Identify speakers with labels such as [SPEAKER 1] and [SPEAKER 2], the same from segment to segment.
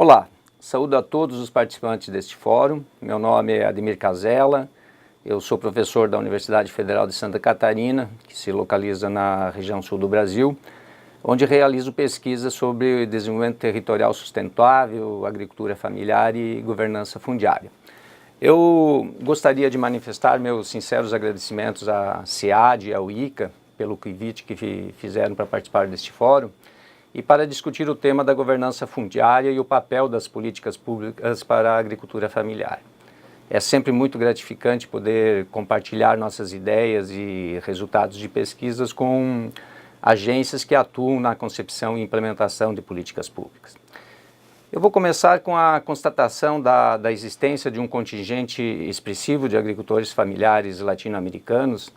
[SPEAKER 1] Olá, saúdo a todos os participantes deste fórum. Meu nome é Ademir Casella, eu sou professor da Universidade Federal de Santa Catarina, que se localiza na região sul do Brasil, onde realizo pesquisas sobre desenvolvimento territorial sustentável, agricultura familiar e governança fundiária. Eu gostaria de manifestar meus sinceros agradecimentos à SEAD e ao ICA pelo convite que fizeram para participar deste fórum e para discutir o tema da governança fundiária e o papel das políticas públicas para a agricultura familiar. É sempre muito gratificante poder compartilhar nossas ideias e resultados de pesquisas com agências que atuam na concepção e implementação de políticas públicas. Eu vou começar com a constatação da existência de um contingente expressivo de agricultores familiares latino-americanos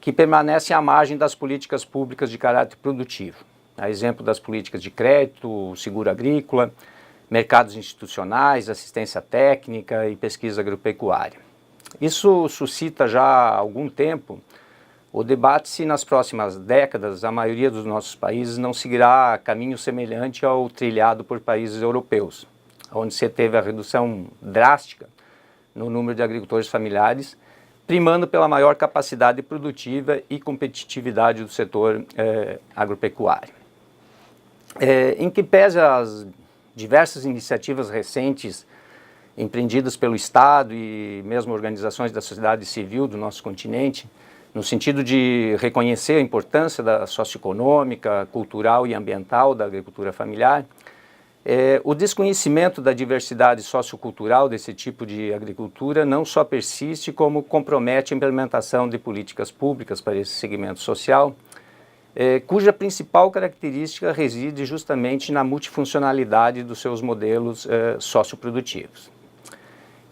[SPEAKER 1] que permanecem à margem das políticas públicas de caráter produtivo, a exemplo das políticas de crédito, seguro agrícola, mercados institucionais, assistência técnica e pesquisa agropecuária. Isso suscita já há algum tempo o debate se nas próximas décadas a maioria dos nossos países não seguirá caminho semelhante ao trilhado por países europeus, onde se teve a redução drástica no número de agricultores familiares, primando pela maior capacidade produtiva e competitividade do setor agropecuário. Em que pese as diversas iniciativas recentes empreendidas pelo Estado e mesmo organizações da sociedade civil do nosso continente, no sentido de reconhecer a importância da socioeconômica, cultural e ambiental da agricultura familiar, o desconhecimento da diversidade sociocultural desse tipo de agricultura não só persiste, como compromete a implementação de políticas públicas para esse segmento social, cuja principal característica reside justamente na multifuncionalidade dos seus modelos socioprodutivos.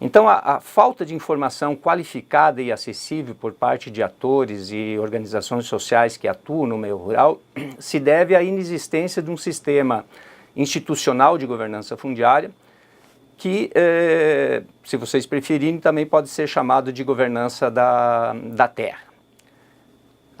[SPEAKER 1] Então, a falta de informação qualificada e acessível por parte de atores e organizações sociais que atuam no meio rural se deve à inexistência de um sistema institucional de governança fundiária que, se vocês preferirem, também pode ser chamado de governança da terra.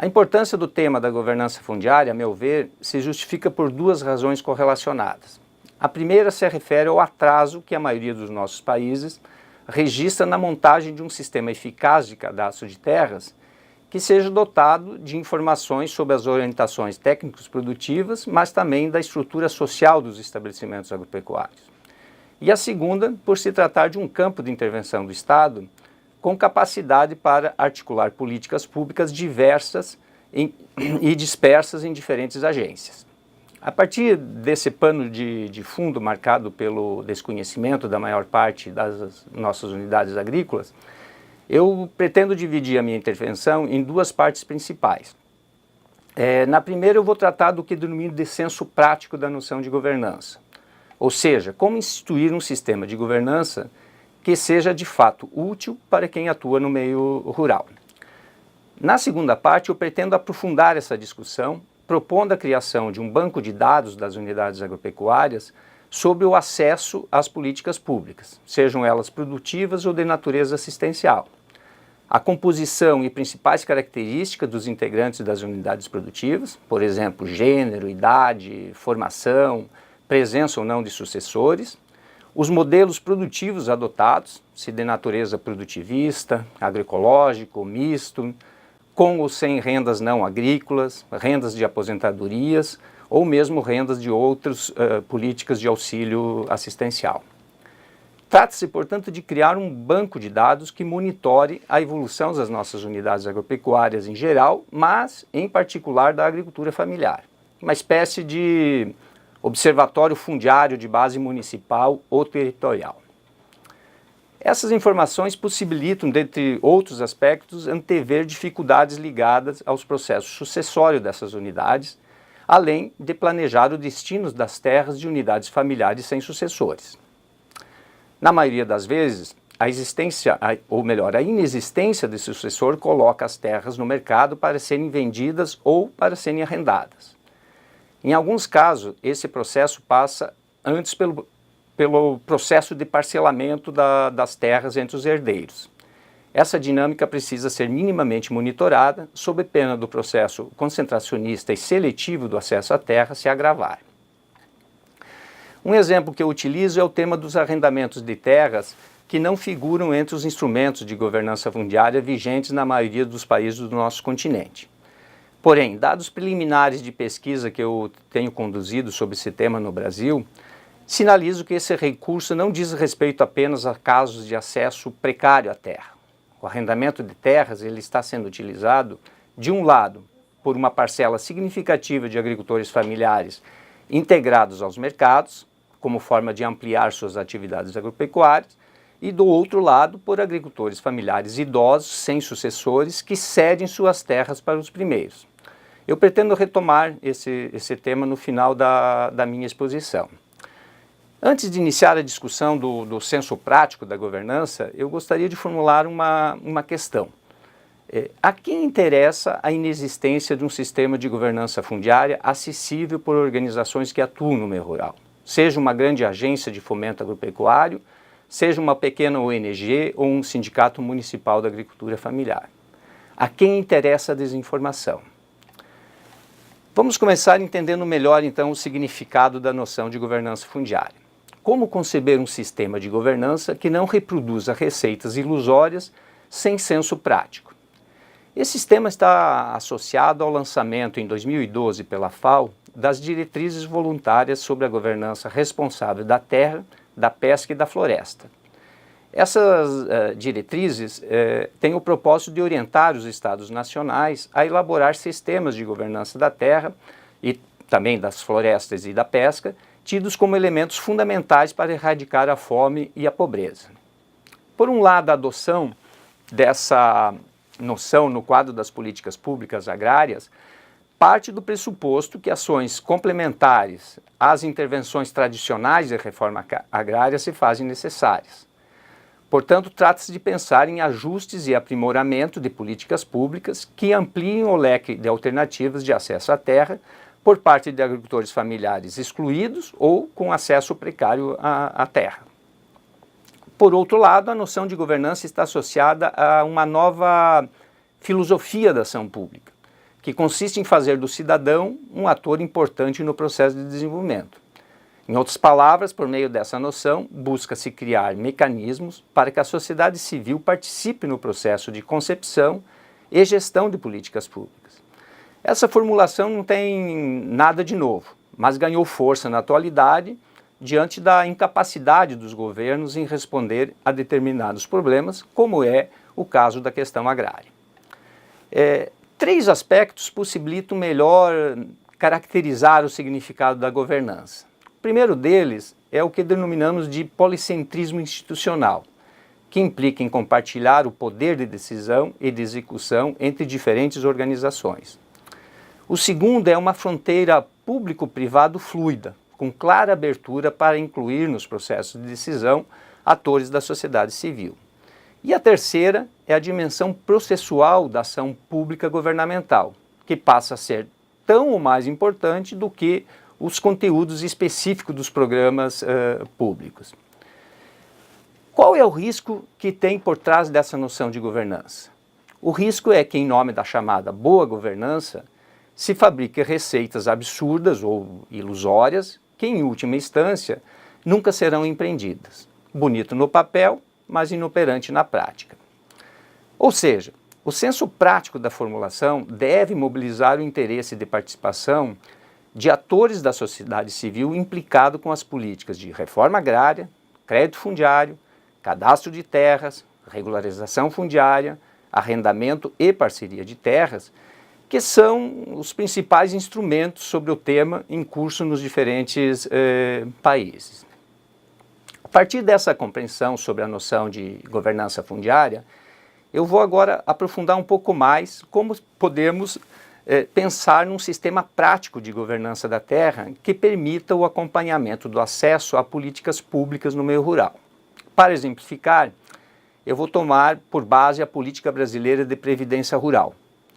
[SPEAKER 1] A importância do tema da governança fundiária, a meu ver, se justifica por duas razões correlacionadas. A primeira se refere ao atraso que a maioria dos nossos países registra na montagem de um sistema eficaz de cadastro de terras que seja dotado de informações sobre as orientações técnicos produtivas, mas também da estrutura social dos estabelecimentos agropecuários. E a segunda, por se tratar de um campo de intervenção do Estado com capacidade para articular políticas públicas diversas e dispersas em diferentes agências. A partir desse pano de fundo marcado pelo desconhecimento da maior parte das nossas unidades agrícolas, eu pretendo dividir a minha intervenção em duas partes principais. Na primeira eu vou tratar do que denomino de senso prático da noção de governança, ou seja, como instituir um sistema de governança que seja de fato útil para quem atua no meio rural. Na segunda parte eu pretendo aprofundar essa discussão, propondo a criação de um banco de dados das unidades agropecuárias sobre o acesso às políticas públicas, sejam elas produtivas ou de natureza assistencial. A composição e principais características dos integrantes das unidades produtivas, por exemplo, gênero, idade, formação, presença ou não de sucessores, os modelos produtivos adotados, se de natureza produtivista, agroecológico, misto, com ou sem rendas não agrícolas, rendas de aposentadorias ou mesmo rendas de outras políticas de auxílio assistencial. Trata-se, portanto, de criar um banco de dados que monitore a evolução das nossas unidades agropecuárias em geral, mas em particular da agricultura familiar. Uma espécie de observatório fundiário de base municipal ou territorial. Essas informações possibilitam, dentre outros aspectos, antever dificuldades ligadas aos processos sucessórios dessas unidades, além de planejar o destino das terras de unidades familiares sem sucessores. Na maioria das vezes, a inexistência de sucessor coloca as terras no mercado para serem vendidas ou para serem arrendadas. Em alguns casos, esse processo passa antes pelo processo de parcelamento das terras entre os herdeiros. Essa dinâmica precisa ser minimamente monitorada, sob pena do processo concentracionista e seletivo do acesso à terra se agravar. Um exemplo que eu utilizo é o tema dos arrendamentos de terras que não figuram entre os instrumentos de governança fundiária vigentes na maioria dos países do nosso continente. Porém, dados preliminares de pesquisa que eu tenho conduzido sobre esse tema no Brasil, sinalizam que esse recurso não diz respeito apenas a casos de acesso precário à terra. O arrendamento de terras ele está sendo utilizado, de um lado, por uma parcela significativa de agricultores familiares integrados aos mercados, como forma de ampliar suas atividades agropecuárias, e do outro lado, por agricultores familiares idosos, sem sucessores, que cedem suas terras para os primeiros. Eu pretendo retomar esse tema no final da minha exposição. Antes de iniciar a discussão do senso prático da governança, eu gostaria de formular uma questão. A quem interessa a inexistência de um sistema de governança fundiária acessível por organizações que atuam no meio rural? Seja uma grande agência de fomento agropecuário, seja uma pequena ONG ou um sindicato municipal da agricultura familiar. A quem interessa a desinformação? Vamos começar entendendo melhor, então, o significado da noção de governança fundiária. Como conceber um sistema de governança que não reproduza receitas ilusórias sem senso prático? Esse sistema está associado ao lançamento em 2012 pela FAO das diretrizes voluntárias sobre a governança responsável da terra, da pesca e da floresta. Essas diretrizes têm o propósito de orientar os estados nacionais a elaborar sistemas de governança da terra e também das florestas e da pesca, tidos como elementos fundamentais para erradicar a fome e a pobreza. Por um lado, a adoção dessa noção no quadro das políticas públicas agrárias parte do pressuposto que ações complementares às intervenções tradicionais de reforma agrária se fazem necessárias. Portanto, trata-se de pensar em ajustes e aprimoramento de políticas públicas que ampliem o leque de alternativas de acesso à terra por parte de agricultores familiares excluídos ou com acesso precário à terra. Por outro lado, a noção de governança está associada a uma nova filosofia da ação pública, que consiste em fazer do cidadão um ator importante no processo de desenvolvimento. Em outras palavras, por meio dessa noção, busca-se criar mecanismos para que a sociedade civil participe no processo de concepção e gestão de políticas públicas. Essa formulação não tem nada de novo, mas ganhou força na atualidade diante da incapacidade dos governos em responder a determinados problemas, como é o caso da questão agrária. Três aspectos possibilitam melhor caracterizar o significado da governança. O primeiro deles é o que denominamos de policentrismo institucional, que implica em compartilhar o poder de decisão e de execução entre diferentes organizações. O segundo é uma fronteira público-privado fluida, com clara abertura para incluir nos processos de decisão atores da sociedade civil. E a terceira é a dimensão processual da ação pública governamental, que passa a ser tão ou mais importante do que os conteúdos específicos dos programas públicos. Qual é o risco que tem por trás dessa noção de governança? O risco é que, em nome da chamada boa governança, se fabrique receitas absurdas ou ilusórias que, em última instância, nunca serão empreendidas. Bonito no papel, mas inoperante na prática. Ou seja, o senso prático da formulação deve mobilizar o interesse de participação de atores da sociedade civil implicado com as políticas de reforma agrária, crédito fundiário, cadastro de terras, regularização fundiária, arrendamento e parceria de terras, que são os principais instrumentos sobre o tema em curso nos diferentes países. A partir dessa compreensão sobre a noção de governança fundiária, eu vou agora aprofundar um pouco mais como podemos pensar num sistema prático de governança da terra que permita o acompanhamento do acesso a políticas públicas no meio rural. Para exemplificar, eu vou tomar por base a Política Brasileira de Previdência Rural.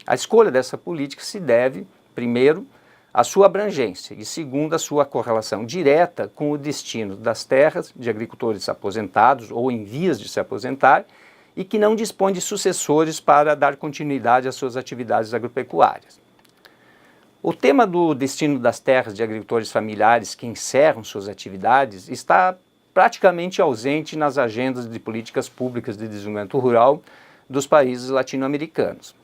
[SPEAKER 1] A escolha dessa política se deve, primeiro, à sua abrangência e, segundo, à sua correlação direta com o destino das terras de agricultores aposentados ou em vias de se aposentar e que não dispõe de sucessores para dar continuidade às suas atividades agropecuárias. O tema do destino das terras de agricultores familiares que encerram suas atividades está praticamente ausente nas agendas de políticas públicas de desenvolvimento rural dos países latino-americanos.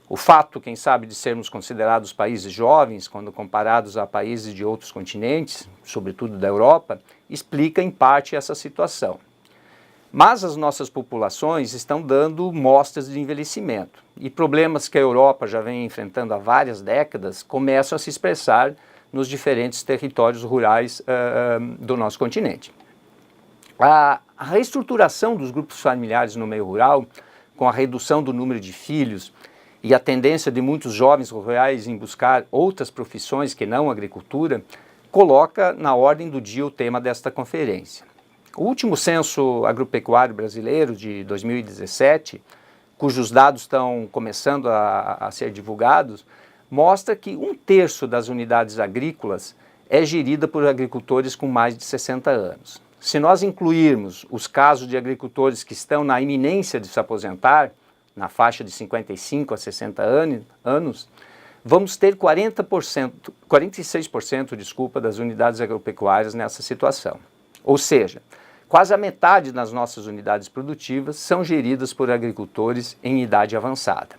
[SPEAKER 1] O fato, quem sabe, de sermos considerados países jovens, quando comparados a países de outros continentes, sobretudo da Europa, explica em parte essa situação. Mas as nossas populações estão dando mostras de envelhecimento e problemas que a Europa já vem enfrentando há várias décadas começam a se expressar nos diferentes territórios rurais do nosso continente. A reestruturação dos grupos familiares no meio rural, com a redução do número de filhos e a tendência de muitos jovens rurais em buscar outras profissões que não a agricultura, coloca na ordem do dia o tema desta conferência. O último censo agropecuário brasileiro de 2017, cujos dados estão começando a ser divulgados, mostra que 1/3 das unidades agrícolas é gerida por agricultores com mais de 60 anos. Se nós incluirmos os casos de agricultores que estão na iminência de se aposentar, na faixa de 55 a 60 anos, vamos ter 46% das unidades agropecuárias nessa situação. Ou seja, quase a metade das nossas unidades produtivas são geridas por agricultores em idade avançada.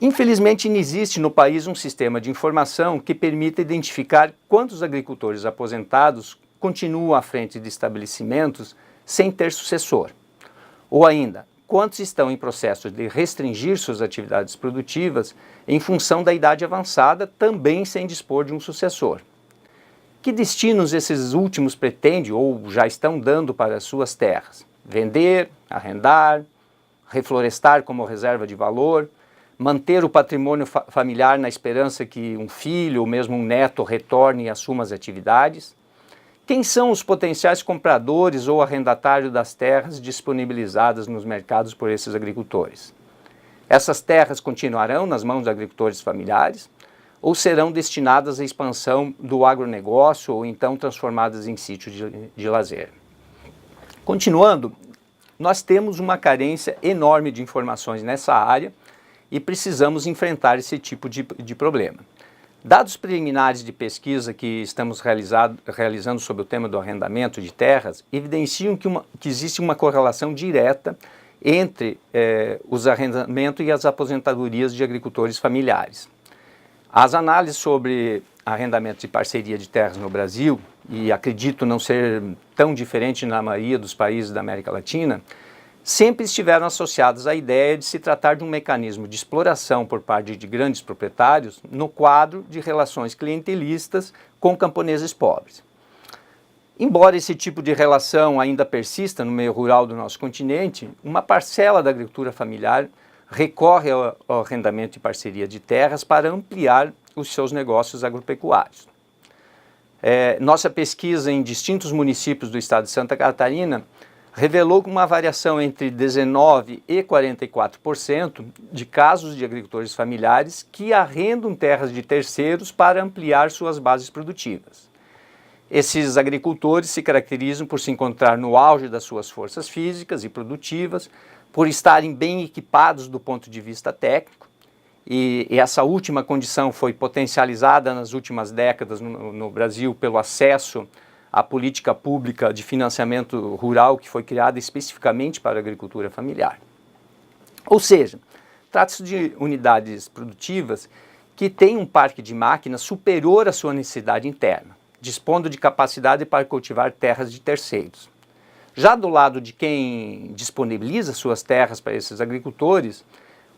[SPEAKER 1] Infelizmente, não existe no país um sistema de informação que permita identificar quantos agricultores aposentados continuam à frente de estabelecimentos sem ter sucessor. Ou ainda, quantos estão em processo de restringir suas atividades produtivas em função da idade avançada, também sem dispor de um sucessor. Que destinos esses últimos pretendem ou já estão dando para as suas terras? Vender, arrendar, reflorestar como reserva de valor, manter o patrimônio familiar na esperança que um filho ou mesmo um neto retorne e assuma as atividades? Quem são os potenciais compradores ou arrendatários das terras disponibilizadas nos mercados por esses agricultores? Essas terras continuarão nas mãos de agricultores familiares ou serão destinadas à expansão do agronegócio ou então transformadas em sítios de lazer? Continuando, nós temos uma carência enorme de informações nessa área e precisamos enfrentar esse tipo de problema. Dados preliminares de pesquisa que estamos realizando sobre o tema do arrendamento de terras evidenciam que existe uma correlação direta entre os arrendamentos e as aposentadorias de agricultores familiares. As análises sobre arrendamento de parceria de terras no Brasil, e acredito não ser tão diferente na maioria dos países da América Latina, sempre estiveram associadas à ideia de se tratar de um mecanismo de exploração por parte de grandes proprietários no quadro de relações clientelistas com camponeses pobres. Embora esse tipo de relação ainda persista no meio rural do nosso continente, uma parcela da agricultura familiar recorre ao arrendamento de parceria de terras para ampliar os seus negócios agropecuários. Nossa pesquisa em distintos municípios do estado de Santa Catarina revelou uma variação entre 19% e 44% de casos de agricultores familiares que arrendam terras de terceiros para ampliar suas bases produtivas. Esses agricultores se caracterizam por se encontrar no auge das suas forças físicas e produtivas, por estarem bem equipados do ponto de vista técnico, e essa última condição foi potencializada nas últimas décadas no Brasil pelo acesso à política pública de financiamento rural que foi criada especificamente para a agricultura familiar. Ou seja, trata-se de unidades produtivas que têm um parque de máquinas superior à sua necessidade interna, dispondo de capacidade para cultivar terras de terceiros. Já do lado de quem disponibiliza suas terras para esses agricultores,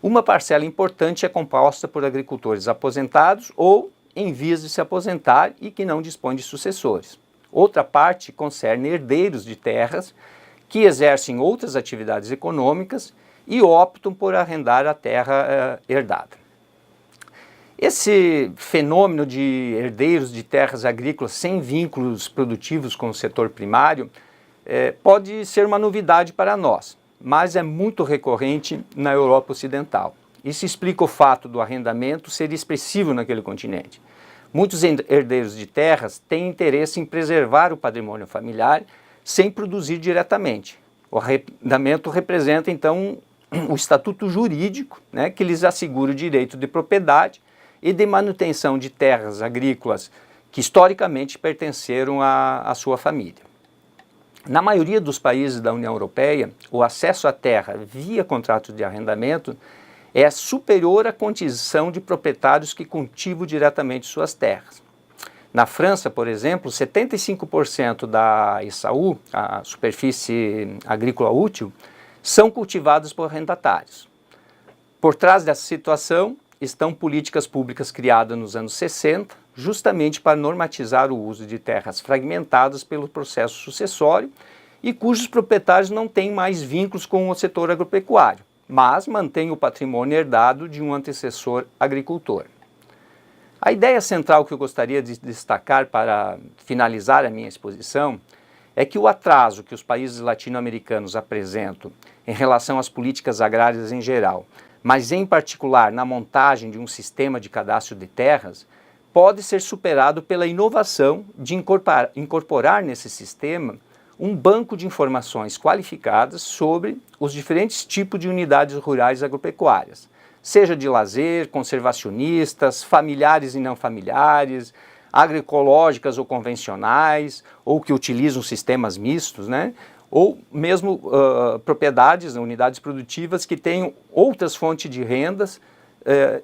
[SPEAKER 1] uma parcela importante é composta por agricultores aposentados ou em vias de se aposentar e que não dispõem de sucessores. Outra parte concerne herdeiros de terras que exercem outras atividades econômicas e optam por arrendar a terra herdada. Esse fenômeno de herdeiros de terras agrícolas sem vínculos produtivos com o setor primário pode ser uma novidade para nós, mas é muito recorrente na Europa Ocidental. Isso explica o fato do arrendamento ser expressivo naquele continente. Muitos herdeiros de terras têm interesse em preservar o patrimônio familiar sem produzir diretamente. O arrendamento representa, então, o estatuto jurídico, que lhes assegura o direito de propriedade e de manutenção de terras agrícolas que historicamente pertenceram à sua família. Na maioria dos países da União Europeia, o acesso à terra via contrato de arrendamento é superior à condição de proprietários que cultivam diretamente suas terras. Na França, por exemplo, 75% da ISAU, a superfície agrícola útil, são cultivados por arrendatários. Por trás dessa situação estão políticas públicas criadas nos anos 60, justamente para normatizar o uso de terras fragmentadas pelo processo sucessório e cujos proprietários não têm mais vínculos com o setor agropecuário, mas mantêm o patrimônio herdado de um antecessor agricultor. A ideia central que eu gostaria de destacar para finalizar a minha exposição é que o atraso que os países latino-americanos apresentam em relação às políticas agrárias em geral, mas em particular na montagem de um sistema de cadastro de terras, pode ser superado pela inovação de incorporar nesse sistema um banco de informações qualificadas sobre os diferentes tipos de unidades rurais agropecuárias, seja de lazer, conservacionistas, familiares e não familiares, agroecológicas ou convencionais, ou que utilizam sistemas mistos, né? Ou mesmo propriedades, unidades produtivas que tenham outras fontes de rendas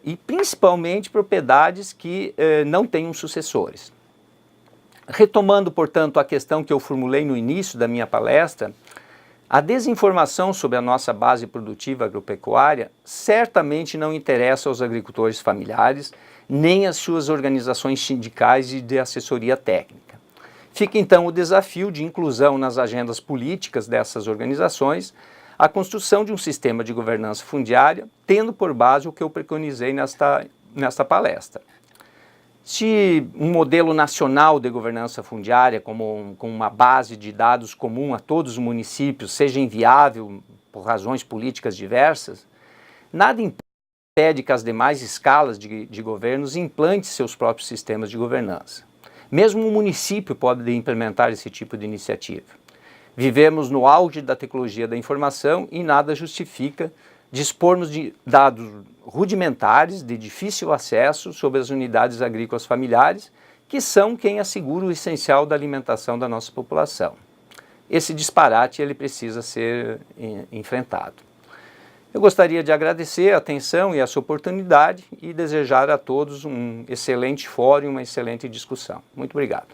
[SPEAKER 1] e principalmente propriedades que não tenham sucessores. Retomando, portanto, a questão que eu formulei no início da minha palestra, a desinformação sobre a nossa base produtiva agropecuária certamente não interessa aos agricultores familiares, nem às suas organizações sindicais e de assessoria técnica. Fica então o desafio de inclusão nas agendas políticas dessas organizações, a construção de um sistema de governança fundiária, tendo por base o que eu preconizei nesta palestra. Se um modelo nacional de governança fundiária, com uma base de dados comum a todos os municípios, seja inviável por razões políticas diversas, nada impede que as demais escalas de governos implantem seus próprios sistemas de governança. Mesmo um município pode implementar esse tipo de iniciativa. Vivemos no auge da tecnologia da informação e nada justifica dispormos de dados rudimentares, de difícil acesso sobre as unidades agrícolas familiares, que são quem assegura o essencial da alimentação da nossa população. Esse disparate ele precisa ser enfrentado. Eu gostaria de agradecer a atenção e essa oportunidade e desejar a todos um excelente fórum e uma excelente discussão. Muito obrigado.